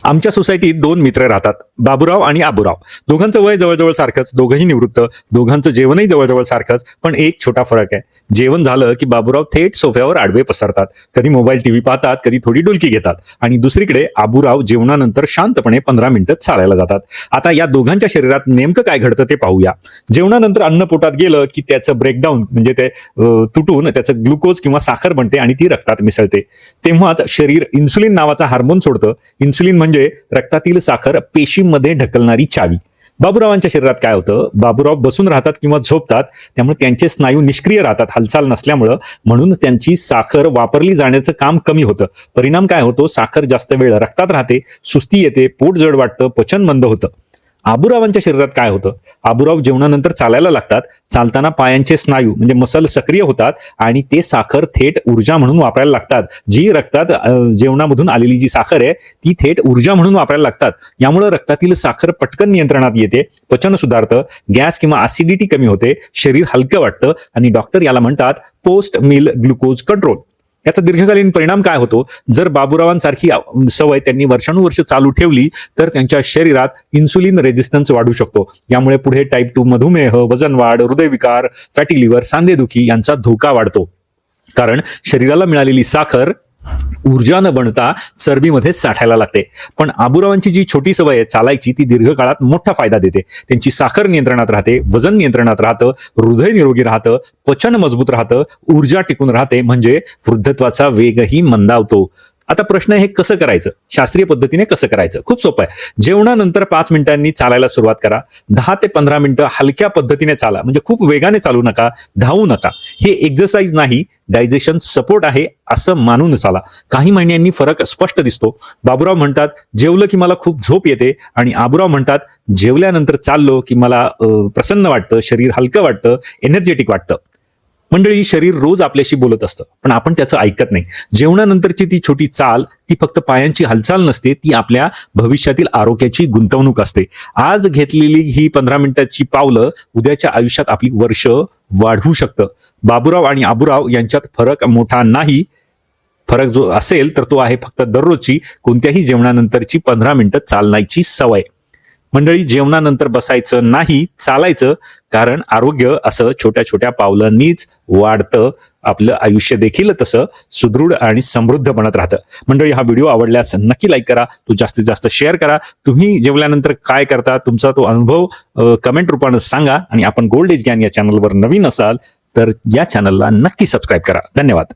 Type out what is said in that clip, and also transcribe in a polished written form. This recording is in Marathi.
आमच्या सोसायटीत दोन मित्र राहतात, बाबूराव आणि आबूराव. दोघांचं वय जवळजवळ सारखंच, दोघंही निवृत्त, दोघांचं जेवणही जवळजवळ सारखंच. पण एक छोटा फरक आहे. जेवण झालं की बाबूराव थेट सोफ्यावर आडवे पसरतात, कधी मोबाईल टीव्ही पाहतात, कधी थोडी डुलकी घेतात. आणि दुसरीकडे आबूराव जेवणानंतर शांतपणे 15 मिनिटं चालायला जातात. आता या दोघांच्या शरीरात नेमकं काय घडतं ते पाहूया. जेवणानंतर अन्न पोटात गेलं की त्याचं ब्रेकडाऊन म्हणजे ते तुटून त्याचं ग्लुकोज किंवा साखर बनते आणि ती रक्तात मिसळते. तेव्हाच शरीर इन्सुलिन नावाचा हार्मोन सोडतं. इन्सुलिन म्हणजे रक्तातील साखर पेशींमध्ये ढकलणारी चावी. बाबूरावांच्या शरीरात काय होतं? बाबूराव बसून राहतात किंवा झोपतात, त्यामुळे त्यांचे स्नायू निष्क्रिय राहतात, हालचाल नसल्यामुळं. म्हणून त्यांची साखर वापरली जाण्याचं काम कमी होतं. परिणाम काय होतो? साखर जास्त वेळ रक्तात राहते, सुस्ती येते, पोट जड वाटतं, पचन मंद होतं. आबूरावांच्या शरीरात काय होतं? आबूराव जेवणानंतर चालायला लागतात. चालताना पायांचे स्नायू म्हणजे मसल सक्रिय होतात आणि ते साखर थेट ऊर्जा म्हणून वापरायला लागतात. जी रक्तात जेवणामधून आलेली जी साखर आहे ती थेट ऊर्जा म्हणून वापरायला लागतात. यामुळे रक्तातील साखर पटकन नियंत्रणात येते, पचन सुधारतं, गॅस किंवा ऍसिडिटी कमी होते, शरीर हलकं वाटतं आणि डॉक्टर याला म्हणतात पोस्ट मील ग्लुकोज कंट्रोल. याचा दीर्घकालीन परिणाम काय होतो? जर बाबूरावांसारखी सवय त्यांनी वर्षानुवर्ष चालू ठेवली तर त्यांच्या शरीरात इन्सुलिन रेझिस्टन्स वाढू शकतो. यामुळे पुढे टाईप 2 मधुमेह, वजन वाढ, हृदयविकार, फॅटी लिव्हर, सांधेदुखी यांचा धोका वाढतो. कारण शरीराला मिळालेली साखर ऊर्जा न बनता चरबीमध्ये साठायला लागते. पण आबूरावांची जी छोटी सवय आहे चालायची, ती दीर्घकाळात मोठा फायदा देते. त्यांची साखर नियंत्रणात राहते, वजन नियंत्रणात राहतं, हृदय निरोगी राहतं, पचन मजबूत राहतं, ऊर्जा टिकून राहते, म्हणजे वृद्धत्वाचा वेगही मंदावतो. आता प्रश्न आहे, हे कसं करायचं? शास्त्रीय पद्धतीने कसं करायचं? खूप सोपं आहे. जेवणानंतर 5 मिनिटांनी चालायला सुरुवात करा. 10 ते 15 मिनिटं हलक्या पद्धतीने चाला, म्हणजे खूप वेगाने चालू नका, धावू नका. हे एक्सरसाइज नाही, डायजेशन सपोर्ट आहे असं मानून चाला. काही महिन्यांनी फरक स्पष्ट दिसतो. बाबूराव म्हणतात, जेवलं की मला खूप झोप येते, आणि आबूराव म्हणतात, जेवल्यानंतर चाललो की मला प्रसन्न वाटतं, शरीर हलकं वाटतं, एनर्जेटिक वाटतं. मंडळी, शरीर रोज आपल्याशी बोलत असतं, पण आपण त्याचं ऐकत नाही. जेवणानंतरची ती छोटी चाल, ती फक्त पायांची हालचाल नसते, ती आपल्या भविष्यातील आरोग्याची गुंतवणूक असते. आज घेतलेली ही 15 मिनिटाची पावलं उद्याच्या आयुष्यात आपली वर्ष वाढवू शकतं. बाबूराव आणि आबूराव यांच्यात फरक मोठा नाही. फरक जो असेल तर तो आहे फक्त दररोजची कोणत्याही जेवणानंतरची 15 मिनिटं चालण्याची सवय. मंडळी, जेवणानंतर बसायचं नाही, चालायचं. कारण आरोग्य असं छोट्या छोट्या पावलांनीच वाढतं. आपलं आयुष्य देखील तसं सुदृढ आणि समृद्ध बनत राहतं. मंडळी, हा व्हिडिओ आवडल्यास नक्की लाईक करा, तो जास्तीत जास्त शेअर करा. तुम्ही जेवल्यानंतर काय करता, तुमचा तो अनुभव कमेंट रूपानं सांगा. आणि आपण गोल्ड एज ज्ञान या चॅनलवर नवीन असाल तर या चॅनलला नक्की सबस्क्राईब करा. धन्यवाद.